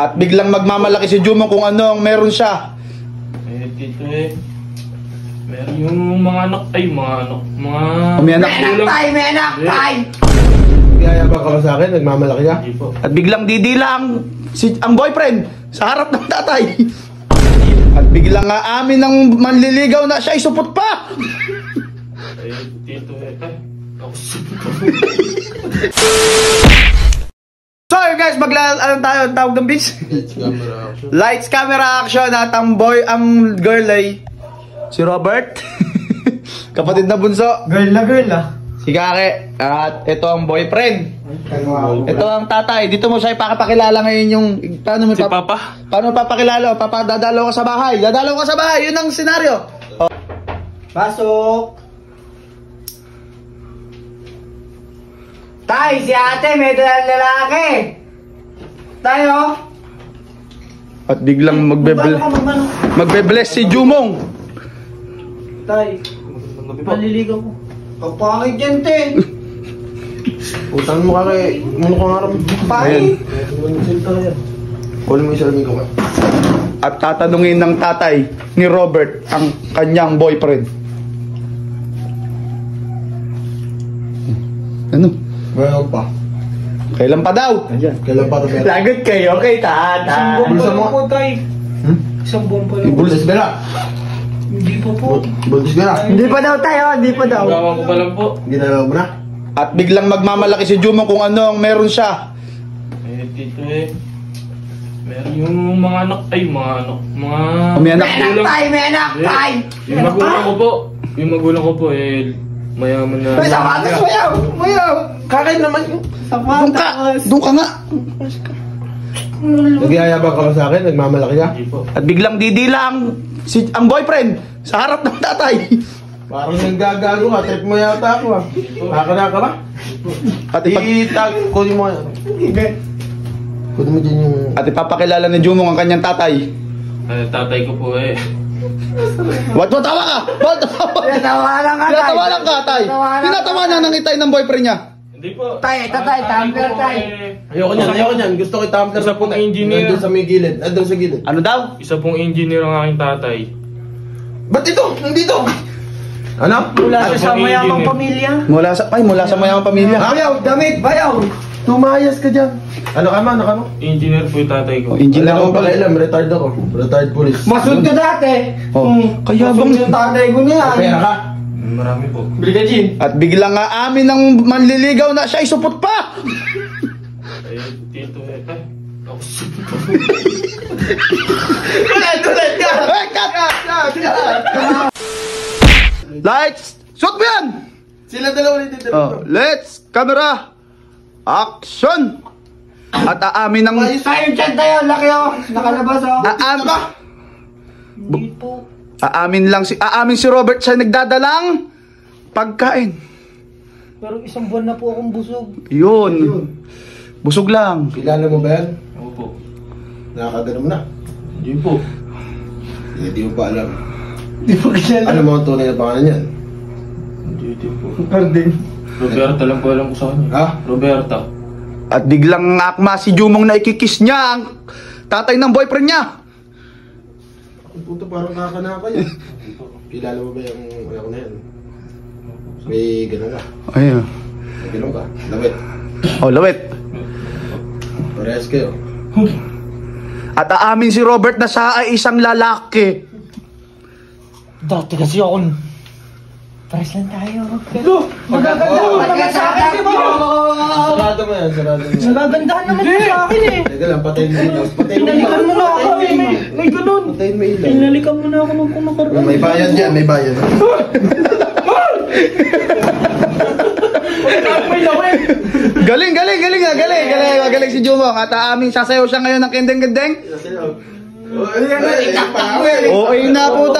At biglang magmamalaki si Jumong kung ano ang meron siya. Eh, tito eh. Meron yung mga anak, ay mga anak, mga... May anak tay, may anak tay! Yayabang ka ba sa akin? Nagmamalaki ka? Hindi po. At biglang didila ang boyfriend sa harap ng tatay. At biglang aamin ng manliligaw na siya ay supot pa. Eh, tito eh. Ay, ako So yun guys, anong tayo? Ang tawag ng beats? Lights, camera, action. Lights, camera, action. At ang girl ay si Robert. Kapatid na bunso. Girl ah. Si Kake. At ito ang boyfriend. Ito ang tatay. Dito mo siya ipakapakilala ngayon yung... Paano mo Si Papa? Paano papakilala? Dadalaw ka sa bahay. Dadalaw ka sa bahay. Yun ang senaryo. Pasok! Tay, si ate may dalang lalaki! Tayo! At biglang magbe-bless si Jumong. Tay, maliligaw ko. Kapangit yan, te! Utang mo ka kay... Muna ka nga rin. Ayan. Kunin mo yung salamin ko ka. At tatanungin ng tatay ni Robert ang kanyang boyfriend. Ano? Mayroon pa. Kailan pa daw? Kailan pa rin? Lagot kayo kay tata. Bulsa mo. Isang buwan pa lang. Bulsa ka na. Hindi pa po. Bulsa ka na. Hindi pa daw tayo, hindi pa daw. Gawa ko pa lang po. Ginalaw mo na. At biglang magmamalaki si Jumong kung ano ang meron siya. Eh, tito eh. Meron yung mga anak, ay mga anak, mga... May anak tay, may anak tay! Yung magulang ko po. Yung magulang ko po eh, mayaman na... May sapatos, mayaw! Kakain naman yung... Doon ka nga. Nagyayabang ka ba sa akin? Nagmamalaki ka? Hindi po. At biglang didila ang boyfriend sa harap ng tatay. Parang naggagago ka. Type mo yata ako ah. Nakakana ka ba? At Kunin mo yan. Kunin mo dyan yung... At ipapakilala ni Jumong ang kanyang tatay. Tatay ko po eh. What tawa ka? Tinatawanan ka, tay! Tinatawanan ka, tay! Tinatawanan ng itay ng boyfriend niya. Hindi po. Tay, tatay, tumbler, tay! Ayoko niyan. Gusto ko i-tumbler Isa pong engineer. Nandun sa may gilid. Nandun sa gilid. Ano daw? Isa pong engineer ang aking tatay. Ba't ito? Nandito! Ano? Mula sa mayamang pamilya. Mula sa mayamang pamilya. Bayaw, damit, bayaw! Tumayas ka dyan. Ano ka man? Engineer po yung tatay ko. Engineer Wala ko ko pala ilam. Retired ako. Retired police. Masud ka dati! Kaya bang... Masud yung tatay ko na yan! Pera ka? Marami po. Brigadier! At biglang aamin ng manliligaw na siya ay supot pa. Eh, tito eh. Ay, ako Tulad ka! Hey, cut! Lights! Shoot mo yan! Sila dalawa rin dito. Let's camera action! At aamin ng... Tayo dyan tayo, laki oh! Nakalabas oh! Hindi po. Aamin si Robert siya nagdadalang pagkain. Pero isang buwan na po akong busog. Yun. Busog lang. Kilala mo ba yan? Ako po. Nakakagano mo na. Hindi po. Hindi mo pa alam. Hindi po kilala. Alam mo ang tunay na pangalan yan? Hindi po. Pardon. Roberta lang po alam ko sa kanya. Ha? Roberta. At biglang akma si Jumong na ikikis niya ang tatay ng boyfriend niya. Puto parang kakanaka yan. Kilala mo ba yung ano na yan? May gano'n ka? Ayun. May gano'n ka? Lawit. Oh, lawit. Parehas kayo. At aamin si Robert na siya ay isang lalaki. Dati kasi ako. Pares lang tayo. Magaganda naman sa akin, di ba? Sarado mo yan, sarado mo yan. Nagagandahan naman sa akin eh. Teka lang, patayin mo ilaw. Patayin mo Pinalikan mo na ako. May ganun. Patayin mo ilaw. Pinalikan mo na ako ng kumakarga. May bayan dyan, may bayan. Galing si Jumong. At aamin sasayaw siya ngayon ng kendeng-kendeng. Oh, ayun na, Oo, ayun na po.